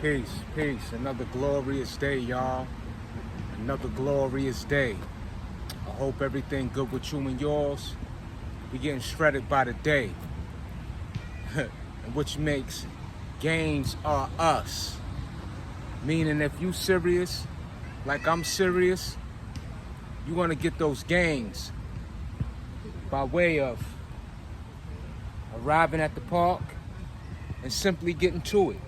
Peace, peace. Another glorious day, y'all. Another glorious day. I hope everything good with you and yours. We getting shredded by the day. And which makes games are us. Meaning if you serious, like I'm serious, you want to get those games by way of arriving at the park and simply getting to it.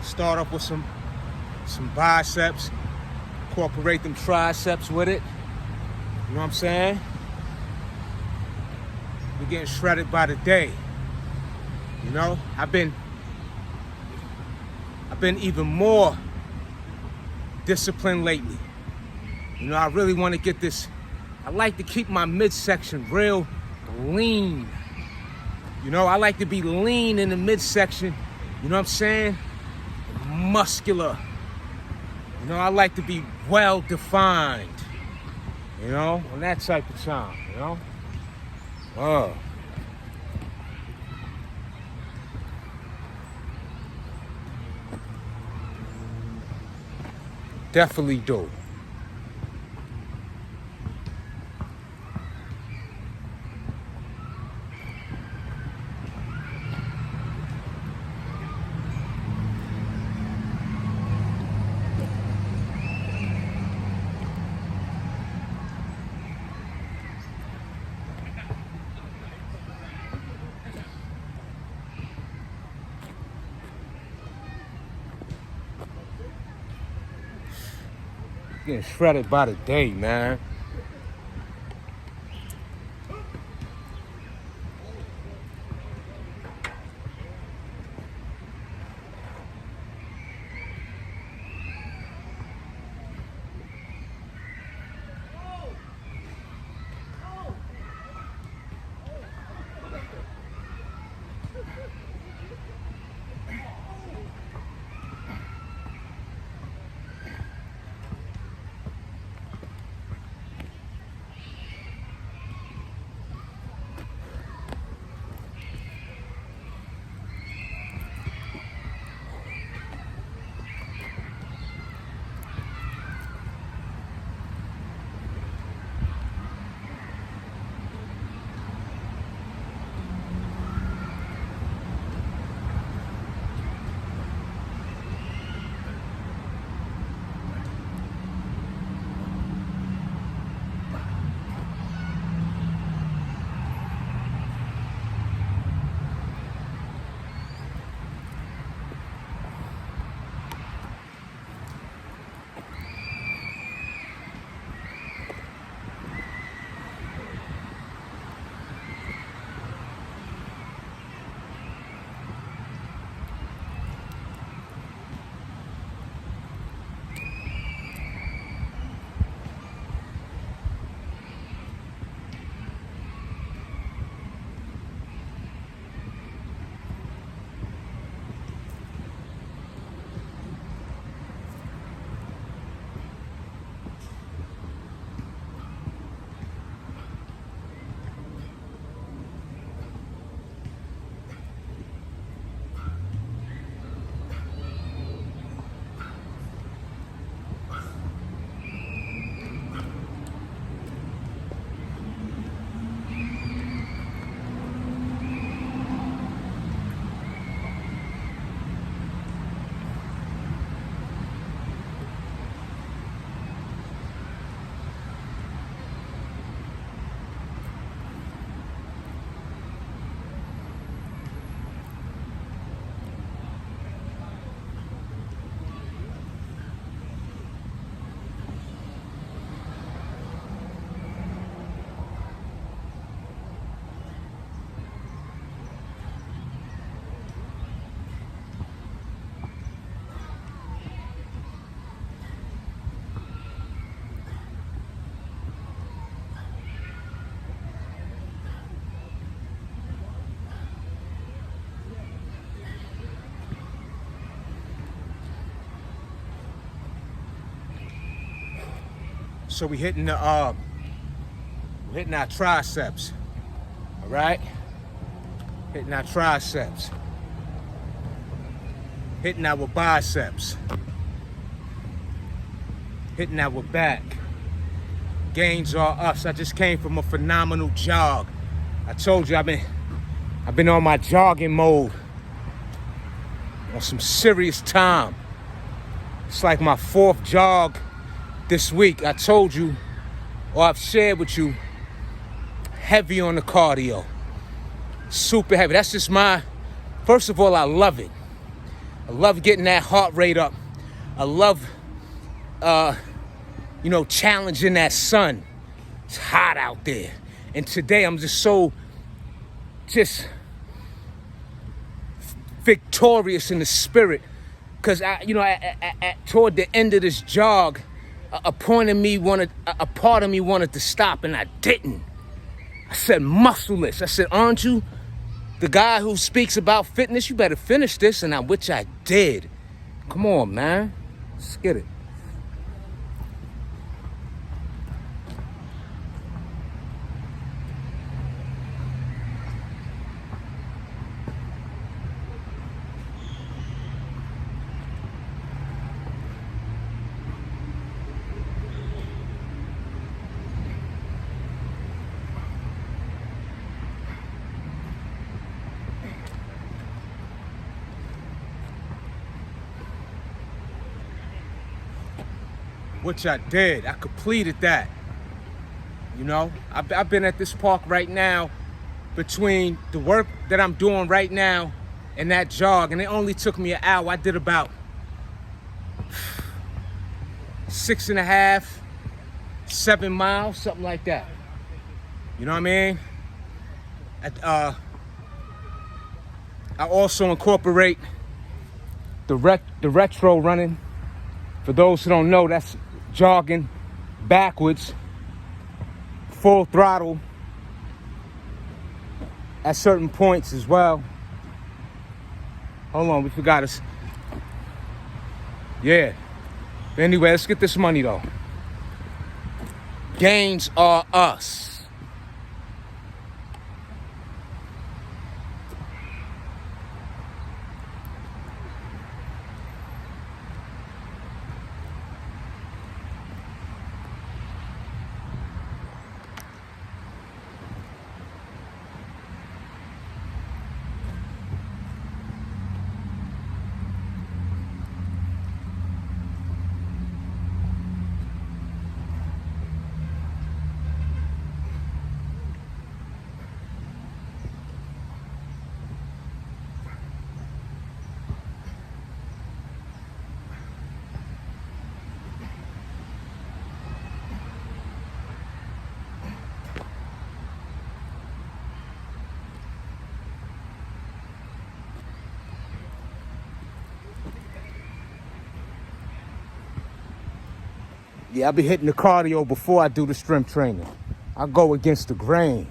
Start off with some biceps, incorporate them triceps with it. You know what I'm saying? We're getting shredded by the day. You know, I've been even more disciplined lately. You know, I really want to get this. I like to keep my midsection real lean. You know, I like to be lean in the midsection. You know what I'm saying? Muscular. You know, I like to be well defined. You know, on that type of time. You know. Definitely do. Getting shredded by the day, man. So we hitting the we're hitting our triceps. All right? Hitting our triceps. Hitting our biceps. Hitting our back. Gains are us. I just came from a phenomenal jog. I told you I've been on my jogging mode on some serious time. It's like my 4th jog this week. I told you, or I've shared with you, heavy on the cardio. Super heavy. That's just first of all, I love it. I love getting that heart rate up. I love, challenging that sun. It's hot out there. And today I'm just so victorious in the spirit. Because, toward the end of this jog, a part of me wanted to stop, and I didn't. I said, muscleless. I said, aren't you the guy who speaks about fitness? You better finish this, which I did. Come on, man. Let's get it. Which I did. I completed that. I've been at this park right now between the work that I'm doing right now and that jog, and it only took me an hour. I did about 6.5, 7 miles, something like that. You know what I mean? I also incorporate the retro running. For those who don't know, that's jogging backwards, full throttle at certain points as well. Hold on, we forgot us. Yeah. But anyway, let's get this money though. Gains are us. Yeah, I'll be hitting the cardio before I do the strength training. I go against the grain.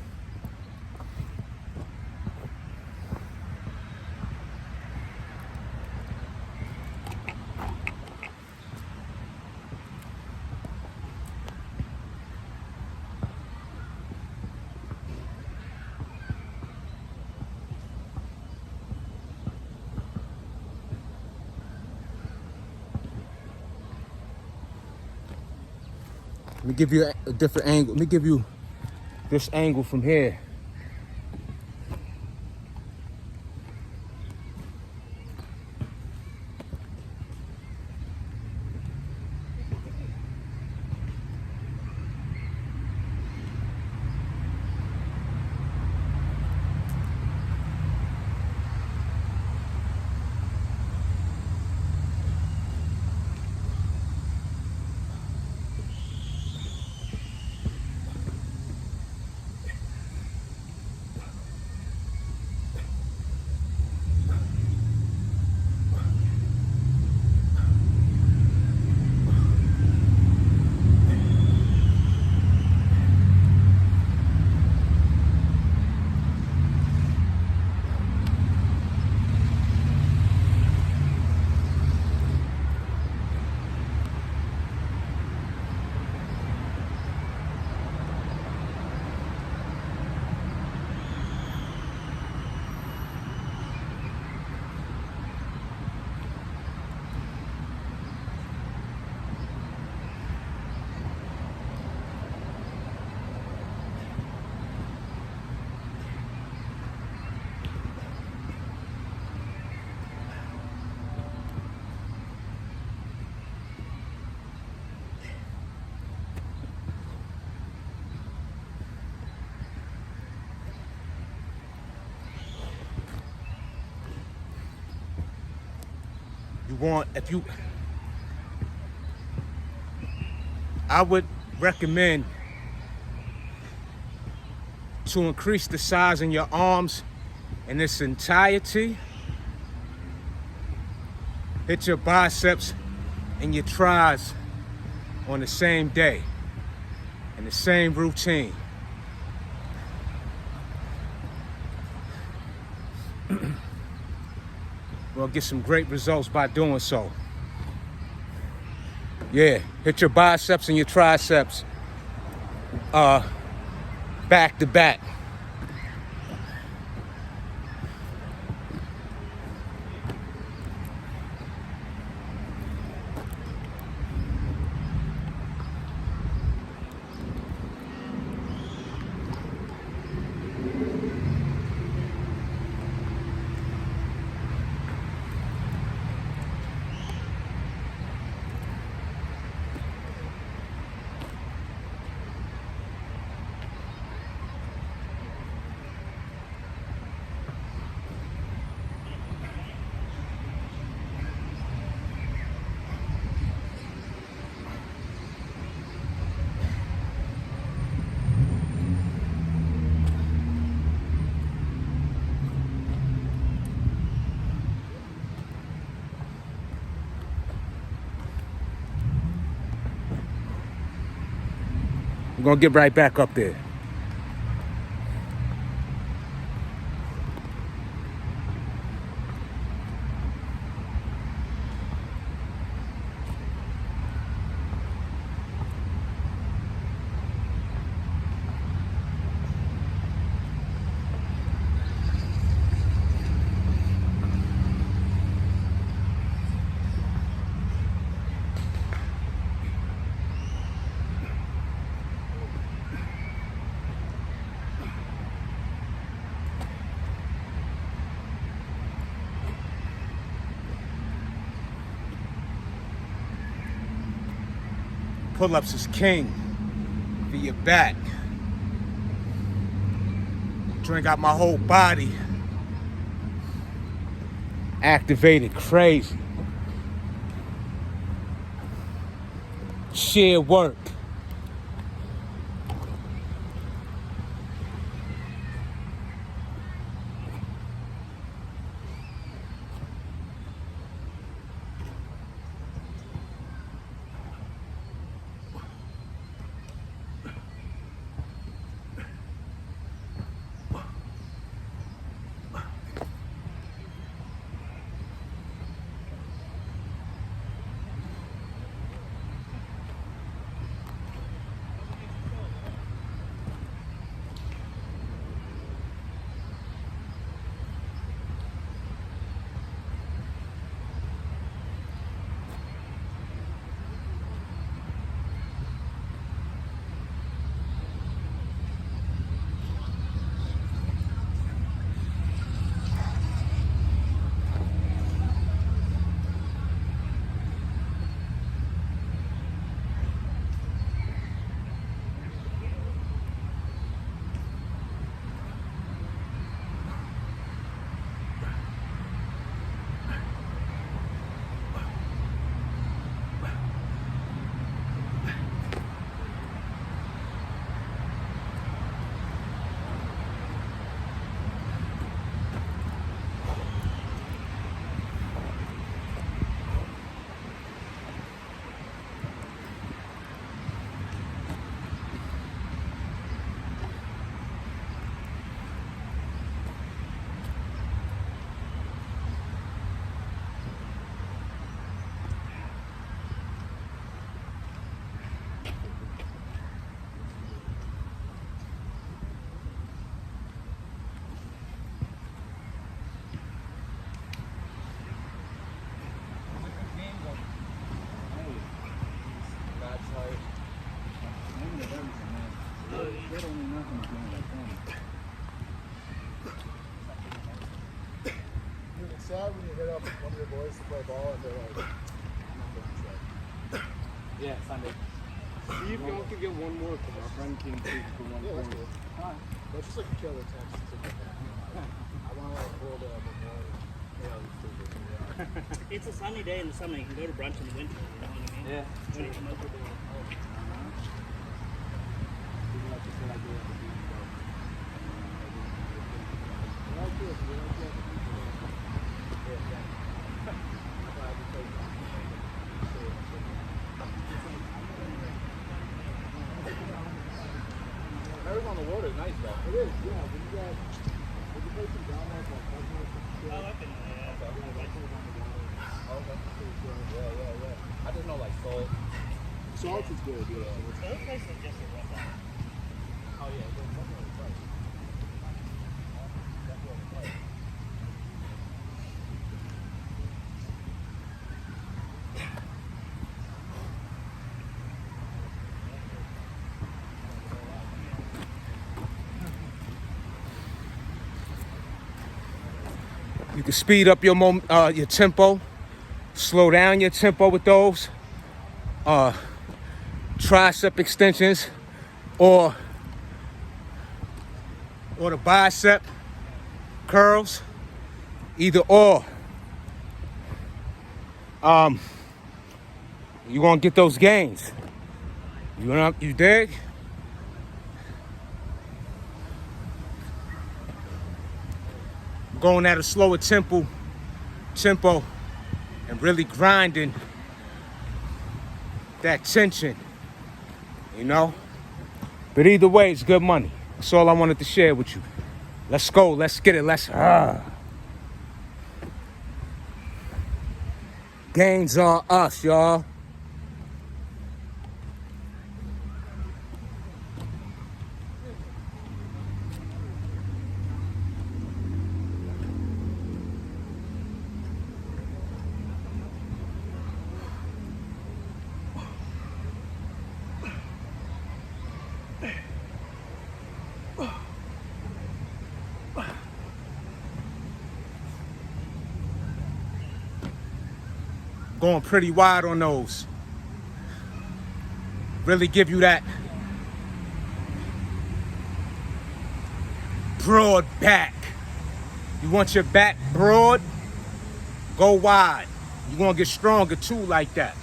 Let me give you a different angle. Let me give you this angle from here. I would recommend to increase the size in your arms in its entirety. Hit your biceps and your tries on the same day, in the same routine. We'll get some great results by doing so. Yeah, hit your biceps and your triceps back to back. We're gonna get right back up there. Pull-ups is king for your back. Drink out my whole body. Activated crazy. Sheer work. Sad when you hit up one of your boys to play ball and they're like, yeah, Sunday. See if you can get one more because our friend came through for one corner. That's just like a killer text. I want to like hold it up before. It's a sunny day in the summer. You can go to brunch in the winter. You know what I mean? Yeah. When it's miserable. Paris on the water is nice though. It is, yeah. When you got, when you play some down there, like Buffalo, Oh, I've been there. Yeah. I just know like salt. Salt is good, yeah. Those places are just a rough out. Oh yeah, it's definitely right. You can speed up your tempo, slow down your tempo with those tricep extensions, or the bicep curls, either or. You gonna get those gains. You dig? Going at a slower tempo, and really grinding that tension, you know? But either way, it's good money. That's all I wanted to share with you. Let's go, let's get it, Gains are us, y'all. Going pretty wide on those. Really give you that broad back. You want your back broad? Go wide. You're gonna get stronger too like that.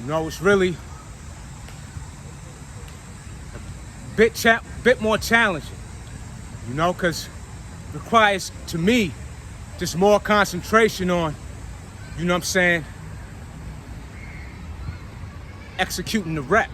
You know, it's really a bit more challenging, you know, because it requires, to me, just more concentration on, you know what I'm saying, executing the rep.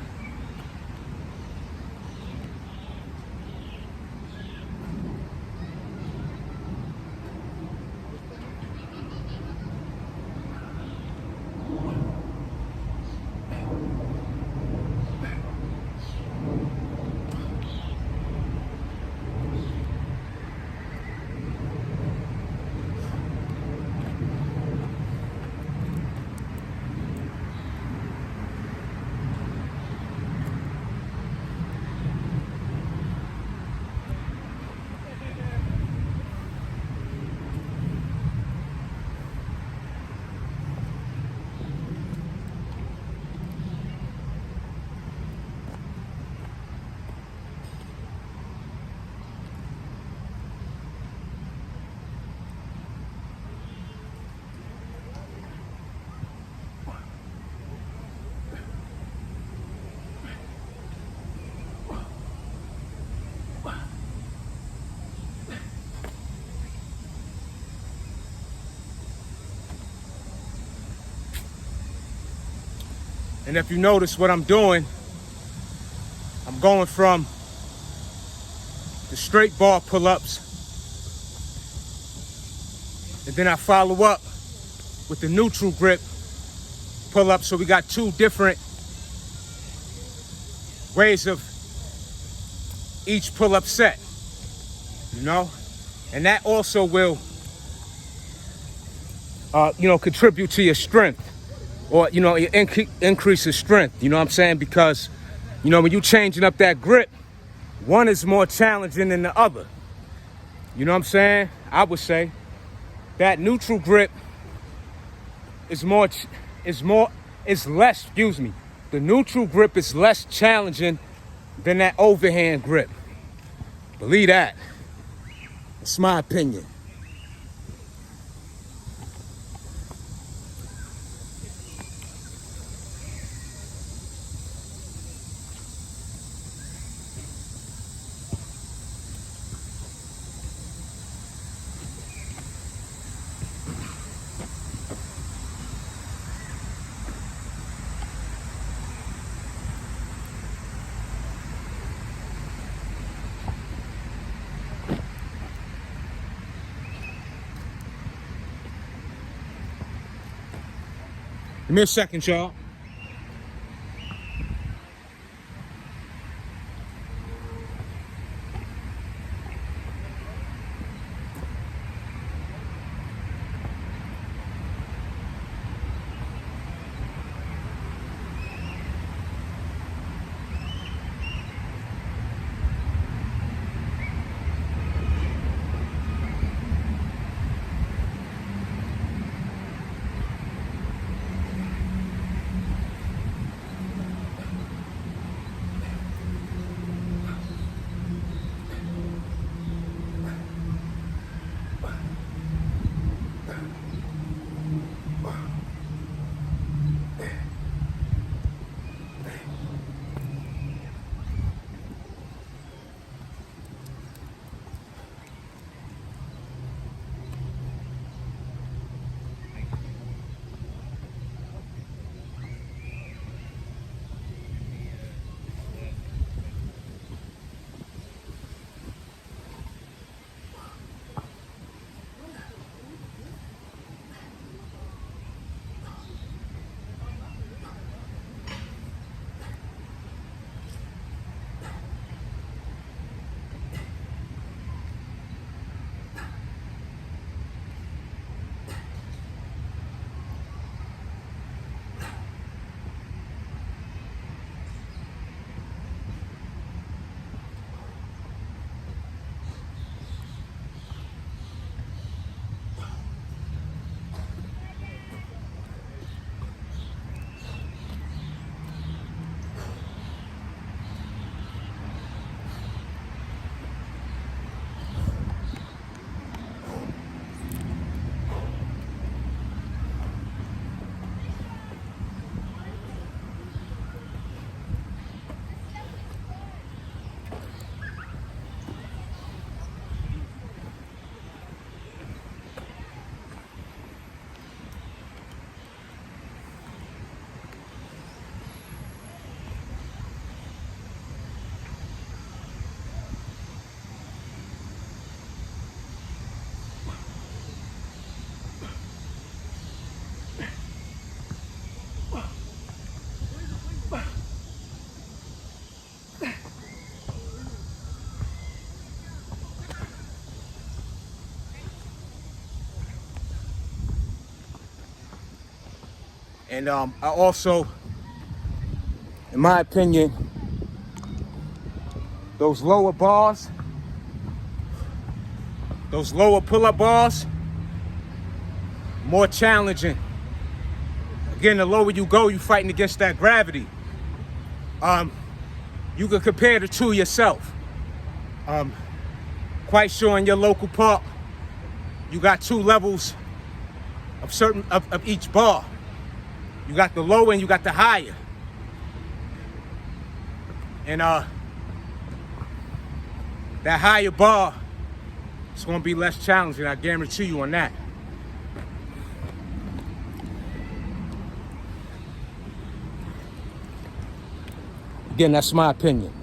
And if you notice what I'm doing, I'm going from the straight bar pull-ups, and then I follow up with the neutral grip pull-up. So we got two different ways of each pull-up set, you know? And that also will, contribute to your strength, or, increase your strength, you know what I'm saying? Because, when you're changing up that grip, one is more challenging than the other. You know what I'm saying? I would say that neutral grip is less, the neutral grip is less challenging than that overhand grip. Believe that. It's my opinion. Give me a second, y'all. And I also, in my opinion, those lower bars, those lower pull-up bars, more challenging. Again, the lower you go, you're fighting against that gravity. You can compare the two yourself. Quite sure in your local park, you got two levels of each bar. You got the lower and you got the higher. And that higher bar is gonna be less challenging, I guarantee you on that. Again, that's my opinion.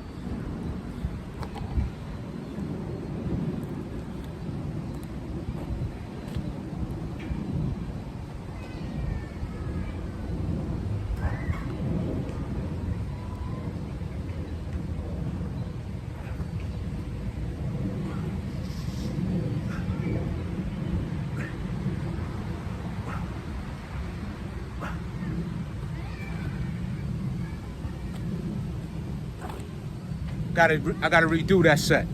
I gotta redo that set.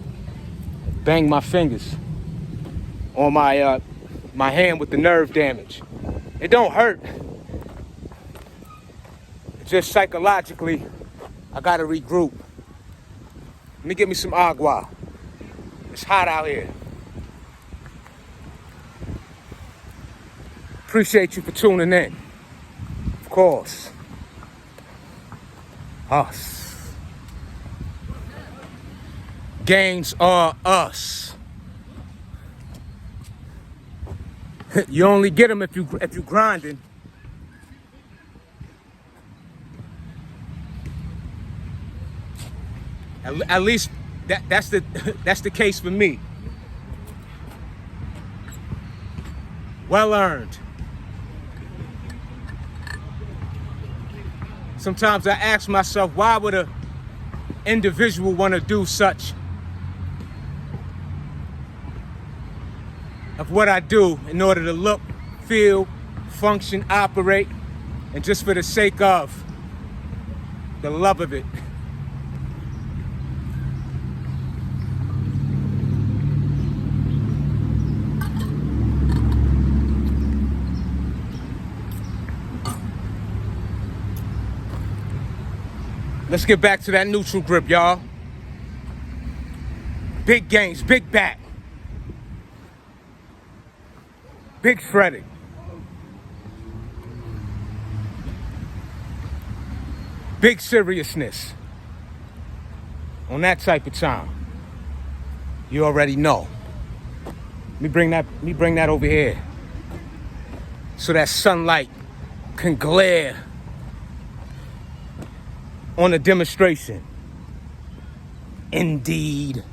Bang my fingers on my my hand with the nerve damage. It don't hurt. It's just psychologically, I gotta regroup. Let me get me some agua. It's hot out here. Appreciate you for tuning in. Of course. Us. Gains are us. You only get them if you grinding. At least that's the case for me. Well earned. Sometimes I ask myself, why would an individual want to do such of what I do in order to look, feel, function, operate, and just for the sake of the love of it. Let's get back to that neutral grip, y'all. Big gains, big back. Big shredding. Big seriousness. On that type of time. You already know. Let me bring that over here. So that sunlight can glare on a demonstration. Indeed.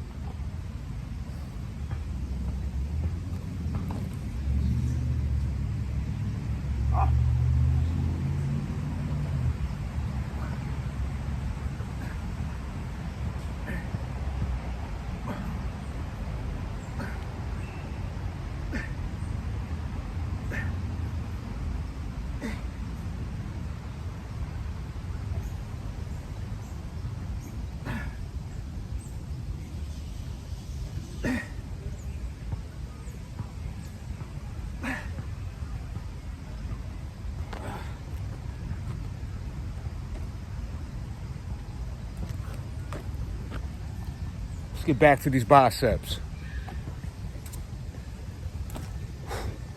Let's get back to these biceps.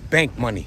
Bank money.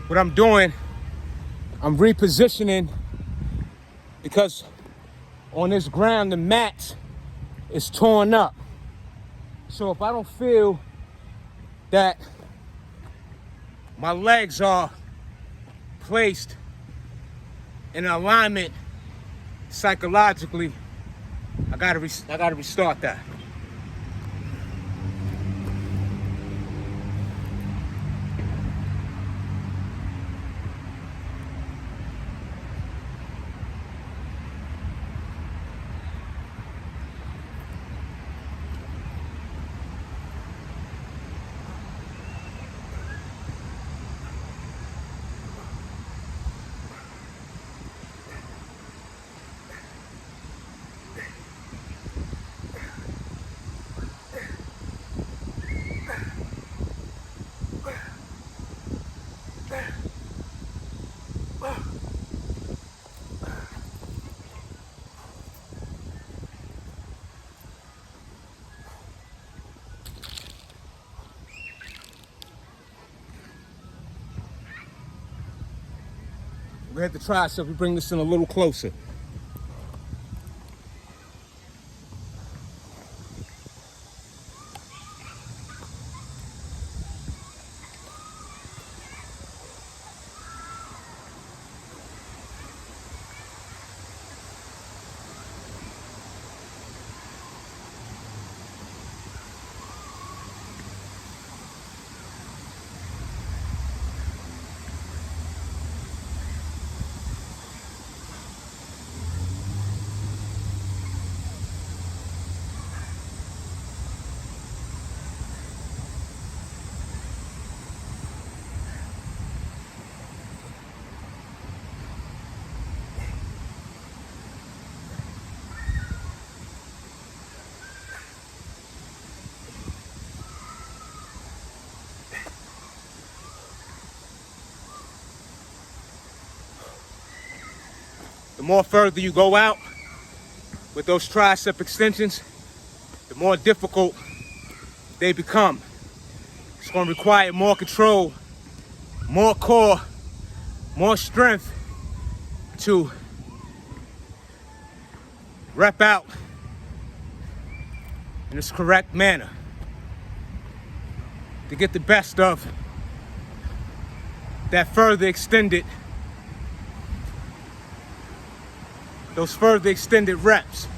What I'm doing, I'm repositioning because on this ground, the mat is torn up. So if I don't feel that my legs are placed in alignment psychologically, I gotta restart that. We had the tricep, we bring this in a little closer. The more further you go out with those tricep extensions, the more difficult they become. It's going to require more control, more core, more strength to rep out in this correct manner to get the best of that further extended, those further extended reps.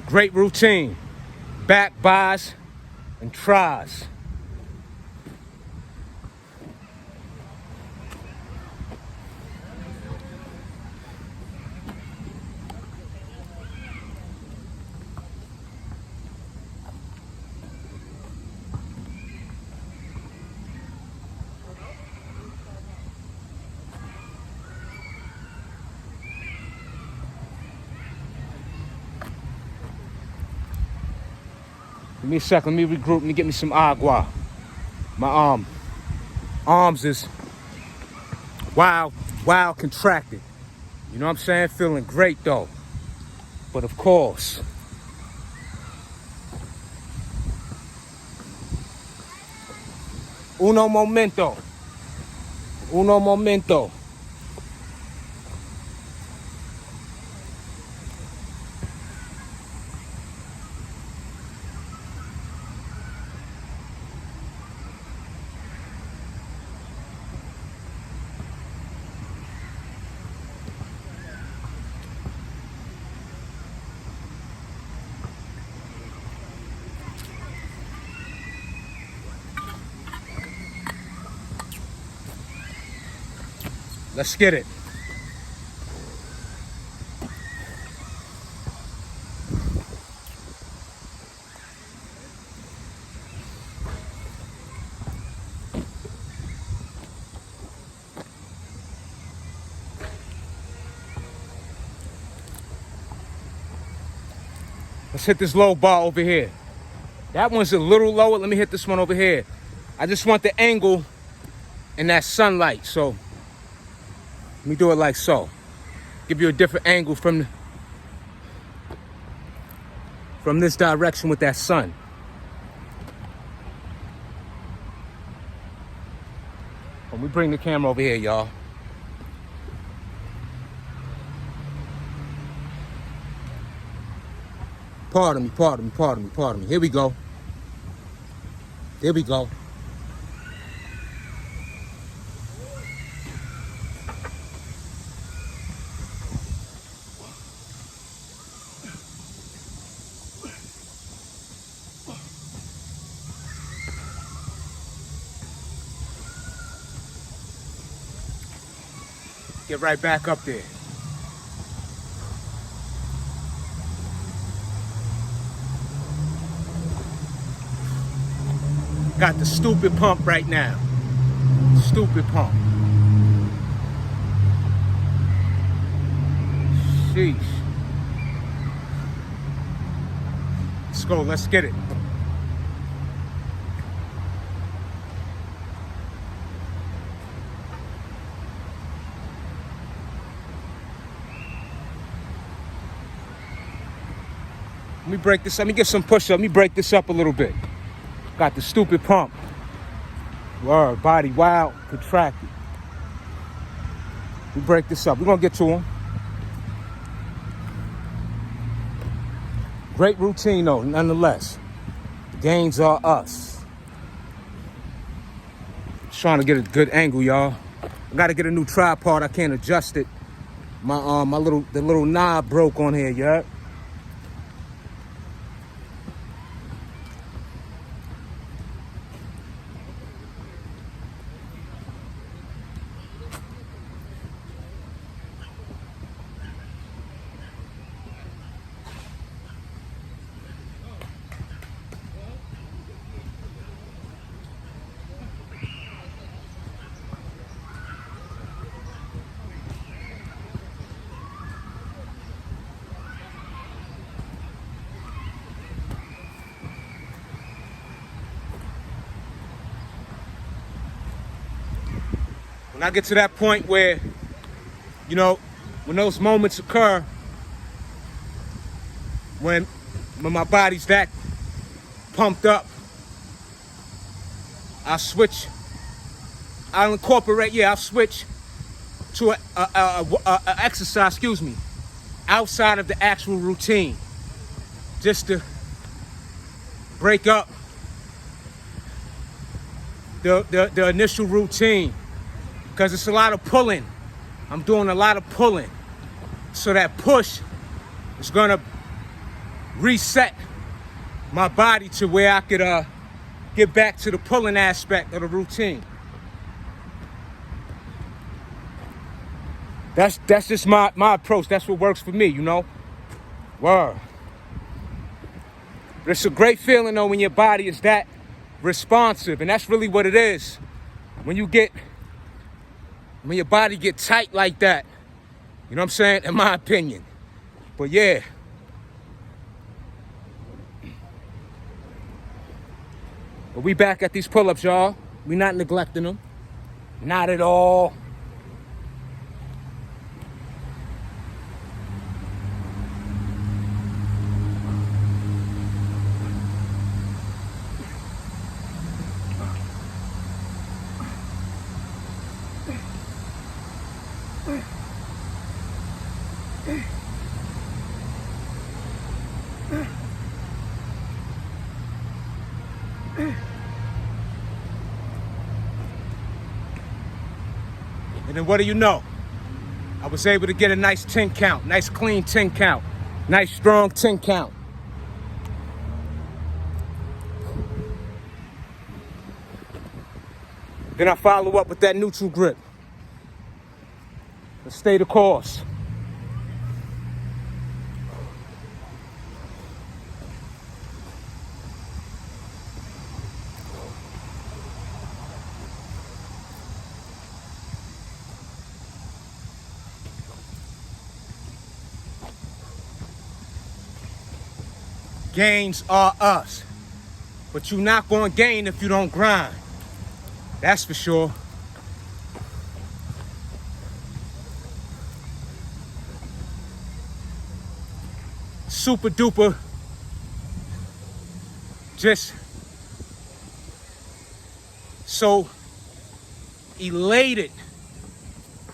Great routine, back, bis, and tris. Give me a second, let me regroup, let me get me some agua. My arms is wild contracted. You know what I'm saying? Feeling great though. But of course, uno momento. Uno momento. Let's get it. Let's hit this low bar over here. That one's a little lower. Let me hit this one over here. I just want the angle in that sunlight, so let me do it like so. Give you a different angle from this direction with that sun. Let me bring the camera over here, y'all. Pardon me. Here we go. Get right back up there. Got the stupid pump right now. Stupid pump. Sheesh. Let's go, let's get it. Let me break this up. Let me get some push-up. Let me break this up a little bit. Got the stupid pump. Word, body wild, contracted. We break this up. We're gonna get to him. Great routine though, nonetheless. The gains are us. Just trying to get a good angle, y'all. I gotta get a new tripod. I can't adjust it. The little knob broke on here, yeah. when I get to that point where, you know, when those moments occur, when my body's that pumped up, I'll switch. I'll switch to a exercise, outside of the actual routine, just to break up the initial routine, because it's a lot of pulling. I'm doing a lot of pulling, so that push is gonna reset my body to where I could get back to the pulling aspect of the routine. That's just my approach. That's what works for me, you know? Word. But it's a great feeling though when your body is that responsive, and that's really what it is. When your body get tight like that, you know what I'm saying? In my opinion. But yeah. But we back at these pull-ups, y'all. We not neglecting them. Not at all. And then what do you know? I was able to get a nice 10 count, nice clean 10 count, nice strong 10 count. Then I follow up with that neutral grip. Let's stay the course. Gains are us, but you're not going to gain if you don't grind. That's for sure. Super duper, just so elated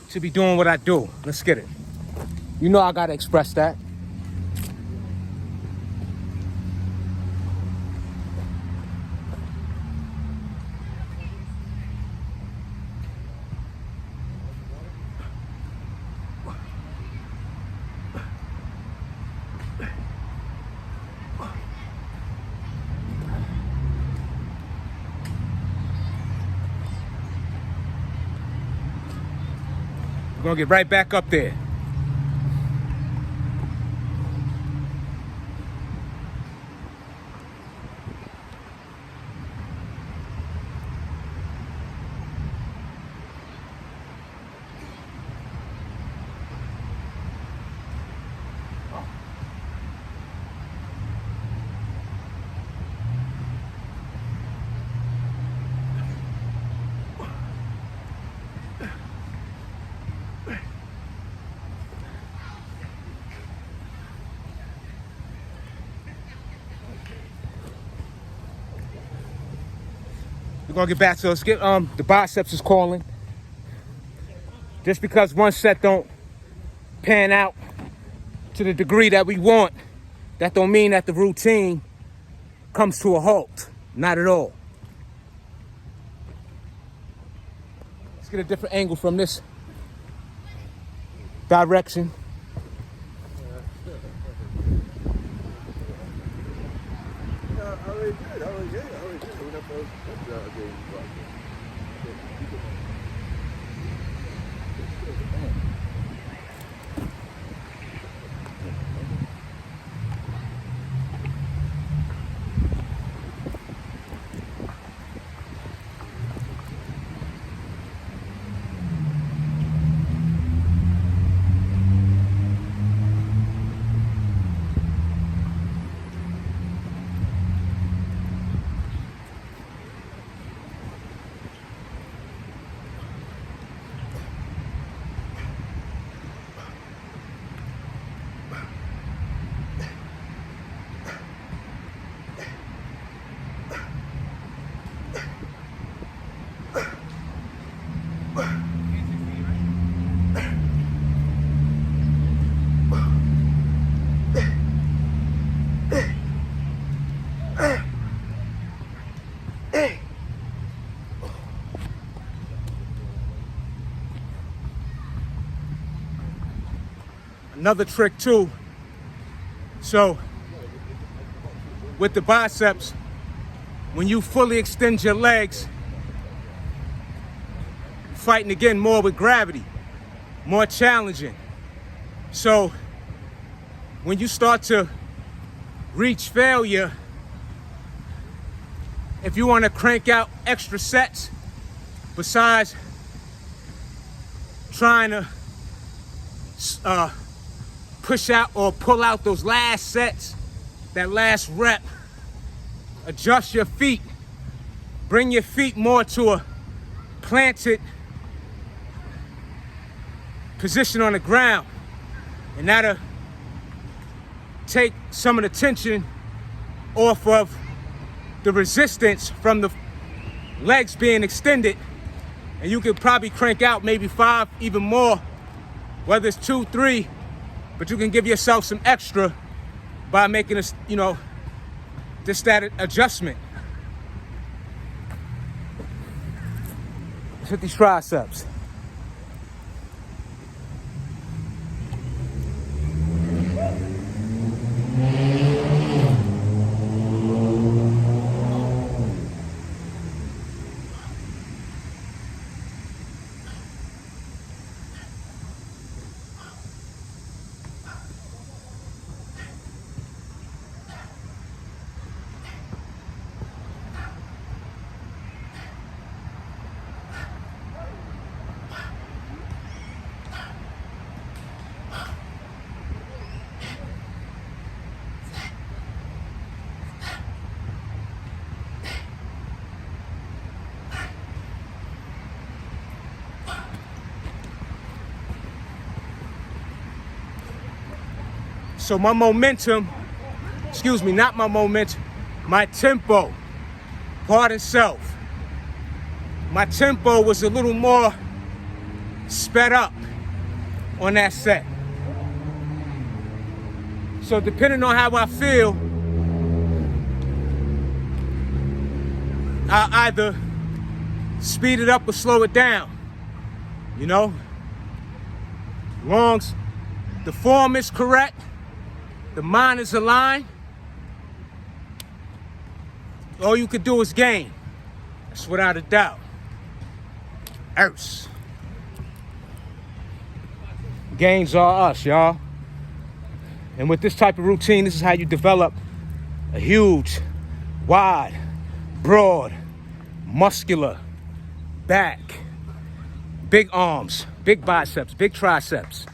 to be doing what I do. Let's get it. You know I gotta express that. We're gonna get right back up there. We're gonna get back to let's get the biceps is calling. Just because one set don't pan out to the degree that we want, that don't mean that the routine comes to a halt. Not at all. Let's get a different angle from this direction. Another trick too. So with the biceps, when you fully extend your legs, fighting again more with gravity, more challenging. So when you start to reach failure, if you want to crank out extra sets, besides trying to push out or pull out those last sets, that last rep, adjust your feet. Bring your feet more to a planted position on the ground. And that'll take some of the tension off of the resistance from the legs being extended. And you could probably crank out maybe 5, even more, whether it's 2, 3, but you can give yourself some extra by making a, just that adjustment. Let's hit these triceps. So my momentum, not my momentum, my tempo, pardon self. My tempo was a little more sped up on that set. So depending on how I feel, I'll either speed it up or slow it down, Long as the form is correct, the mind is aligned, all you could do is gain. That's without a doubt. Gains are us, y'all. And with this type of routine, this is how you develop a huge, wide, broad, muscular back, big arms, big biceps, big triceps.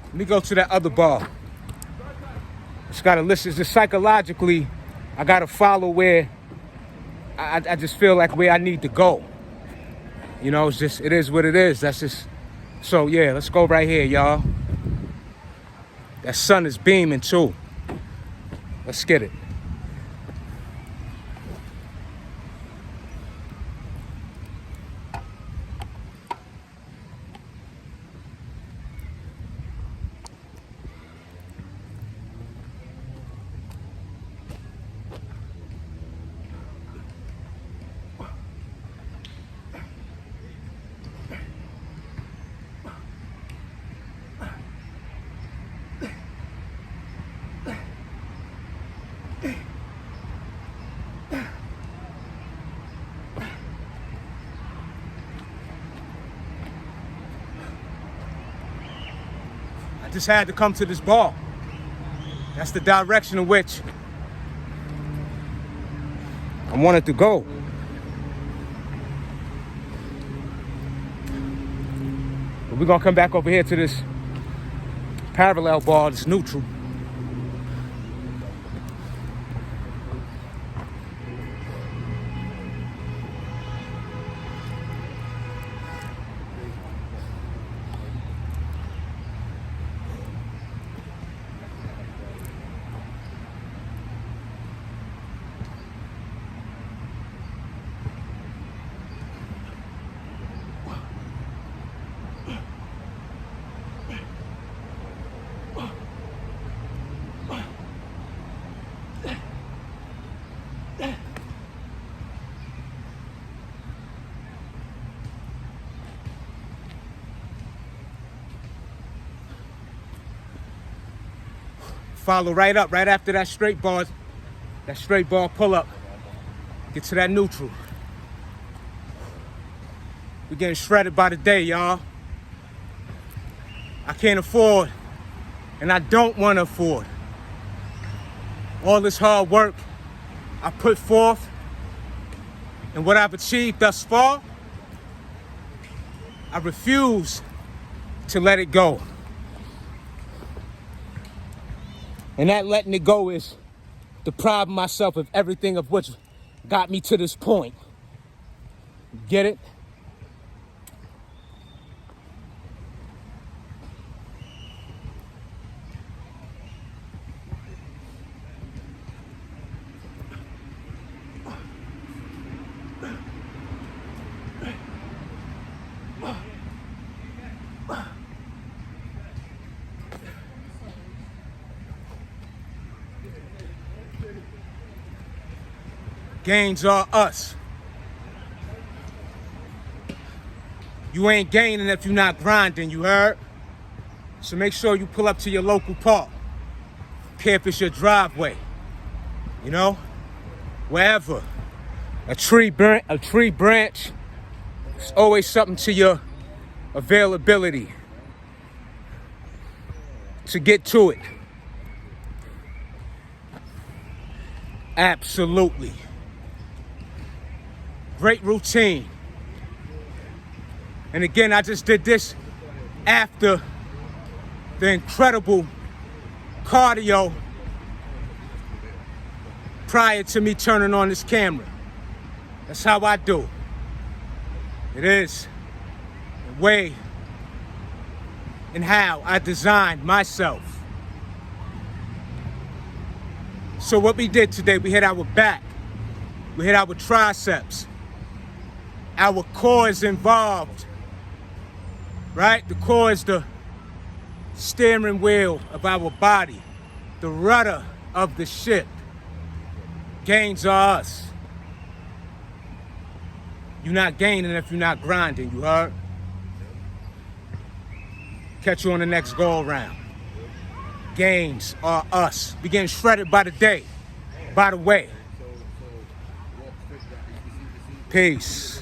Let me go to that other bar. It's gotta listen, it's just psychologically, I gotta follow where I just feel like where I need to go. It's just, it is what it is. That's just, so yeah, let's go right here, y'all. That sun is beaming too. Let's get it. Just had to come to this bar. That's the direction in which I wanted to go. But we're gonna come back over here to this parallel bar, this neutral. follow right up, right after that straight bar pull up. Get to that neutral. We're getting shredded by the day, y'all. I can't afford, and I don't want to afford all this hard work I put forth and what I've achieved thus far. I refuse to let it go. And that letting it go is depriving myself of everything of which got me to this point. Get it? Gains are us. You ain't gaining if you're not grinding, you heard? So make sure you pull up to your local park. Care if it's your driveway, you know? Wherever. A tree branch. It's always something to your availability to get to it. Absolutely. Great routine. And again, I just did this after the incredible cardio prior to me turning on this camera. That's how I do. It is the way and how I designed myself. So what we did today, we hit our back, we hit our triceps. Our core is involved, right? The core is the steering wheel of our body, the rudder of the ship. Gains are us. You're not gaining if you're not grinding, you heard? Catch you on the next go around. Gains are us. We getting shredded by the day. By the way. Peace.